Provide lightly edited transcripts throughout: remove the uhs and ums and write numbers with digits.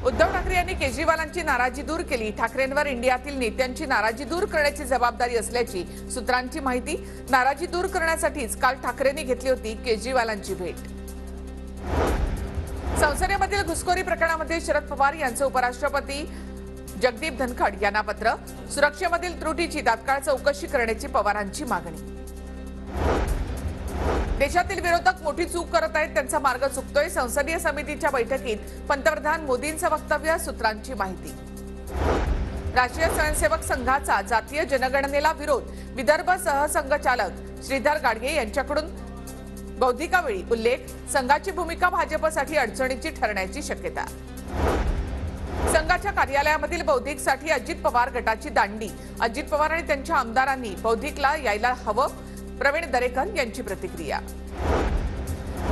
उद्धव ठाकरे यांनी केजरीवालांची नाराजी दूर केली। ठाकरेंवर इंडियातील नेत्यांची नाराजी दूर करण्याची जबाबदारी असल्याची सूत्रांची माहिती। नाराजी दूर करण्यासाठीच काल ठाकरेंनी घेतली होती केजरीवालांची भेट। संसदेमधील घुसखोरी प्रकरणामध्ये शरद पवार यांचे उपराष्ट्रपती जगदीप धनखड यांना पत्र। सुरक्षेमधील त्रुटीची तात्काळ चौकशी करण्याची पवारांची मागणी। देशातील विरोधक मोठी चूक करत आहेत, त्यांचा मार्ग चुकतोय। संसदीय समितीच्या बैठकीत पंतप्रधान मोदींचं वक्तव्य, सूत्रांची माहिती। राष्ट्रीय स्वयंसेवक संघाचा जातीय जनगणनेला विरोध। विदर्भ सहसंघचालक श्रीधर गाडगे यांच्याकडून बौद्धिकावेळी उल्लेख। संघाची भूमिका भाजपसाठी अडचणीची ठरण्याची शक्यता। संघाच्या कार्यालयामधील बौद्धिकसाठी अजित पवार गटाची दांडी। अजित पवार आणि त्यांच्या आमदारांनी बौद्धिकला यायला हवं। प्रवीण दरेकर यांची प्रतिक्रिया।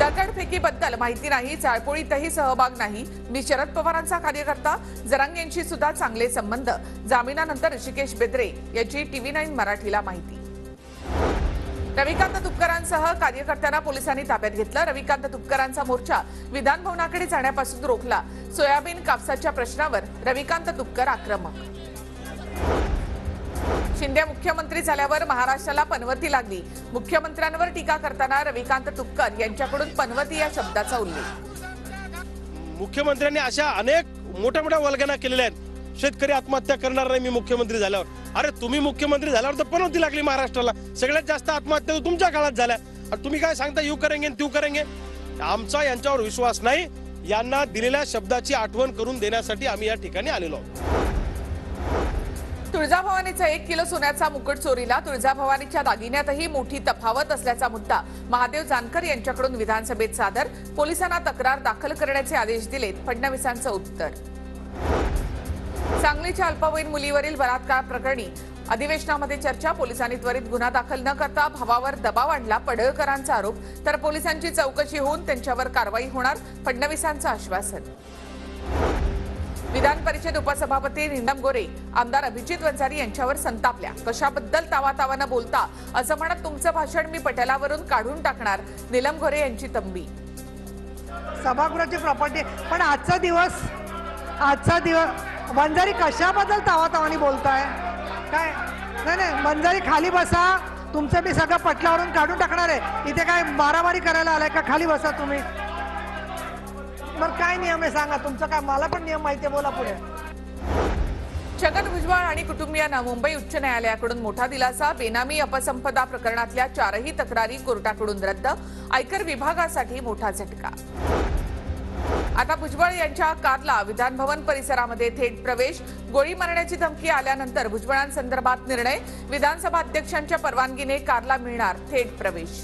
दगडफेकीबद्दल माहिती नाही, चाळपोळीतही सहभाग नाही। मी शरद पवारांचा कार्यकर्ता। जरांगे यांची सुद्धा चांगले संबंध। जामिनानंतर ऋषिकेश बेद्रे यांची TV9 मराठीला माहिती। रविकांत तुपकरांसह कार्यकर्त्यांना पोलिसांनी ताब्यात घेतलं। रविकांत तुपकरांचा मोर्चा विधान भवनाकडे जाण्यापासून रोखला। सोयाबीन कापसाच्या प्रश्नावर रविकांत तुपकर आक्रमक। शिंदे मुख्यमंत्री झाल्यावर महाराष्ट्राला पनवती लागली। मुख्यमंत्र्यांवर टीका करताना रविकांत तुपकर यांच्याकडून पनवती या शब्दाचा उल्लेख। मुख्यमंत्र्यांनी अशा अनेक मोठ्या मोठ्या वल्गना केलेल्या आहेत। शेतकरी आत्महत्या करणार नाही मी मुख्यमंत्री झाल्यावर। अरे तुम्ही मुख्यमंत्री झाल्यावर तर पनवती लागली महाराष्ट्राला। सगळ्यात जास्त आत्महत्या तुमच्या काळात झाल्या। आणि तुम्ही काय सांगता यू करेंगे त्यू करेंगे। आमचा यांच्यावर विश्वास नाही। यांना दिलेल्या शब्दाची आठवण करून देण्यासाठी आम्ही या ठिकाणी आलेलो आहोत। तुळजाभवानीचा 1 किलो सोन्याचा मुकुट चोरीला। तुळजाभवानीच्या दागिन्यातही मोठी तफावत असल्याचा मुद्दा महादेव जानकर यांच्याकडून विधानसभेत सादर। पोलिसांना तक्रार दाखल करण्याचे आदेश दिलेत। फडणवीसांचं उत्तर। सांगलीच्या अल्पवयीन मुलीवरील बलात्कार प्रकरणी अधिवेशनामध्ये चर्चा। पोलिसांनी त्वरित गुन्हा दाखल न करता भावावर दबाव आणला। पडळकरांचा आरोप, तर पोलिसांची चौकशी होऊन त्यांच्यावर कारवाई होणार। फडणवीसांचं आश्वासन। विधान परिषद उपसभापती नीलम गोरे आमदार अभिजित वंजारी यांच्यावर संतापल्या। कशाबद्दल तावातावानं बोलता असं म्हणत तुमचं भाषण मी पटलावरून काढून टाकणार। नीलम गोरे यांची तंबी। सभागृहाची प्रॉपर्टी पण आजचा दिवस वंजारी कशाबद्दल तावातावानी बोलताय काय? नाही वंजारी खाली बसा। तुमचं मी सगळं पटलावरून काढून टाकणार आहे। इथे काय मारामारी करायला आलाय का? खाली बसा तुम्ही। बरं काय नियम आहे सांगा तुमचा? काय मला पण नियम माहिती आहे, बोला पुढे। छगन भुजबळ आणि कुटुंबियांना मुंबई उच्च न्यायालयाकडून मोठा दिलासा। बेनामी अपसंपदा प्रकरणातल्या 4ही तक्रारी कोर्टाकडून रद्द। आयकर विभागासाठी मोठा झटका। आता भुजबळ यांच्या कारला विधानभवन परिसरामध्ये थेट प्रवेश। गोळी मारण्याची धमकी आल्यानंतर भुजबळांसंदर्भात निर्णय। विधानसभा अध्यक्षांच्या परवानगीने कारला मिळणार थेट प्रवेश।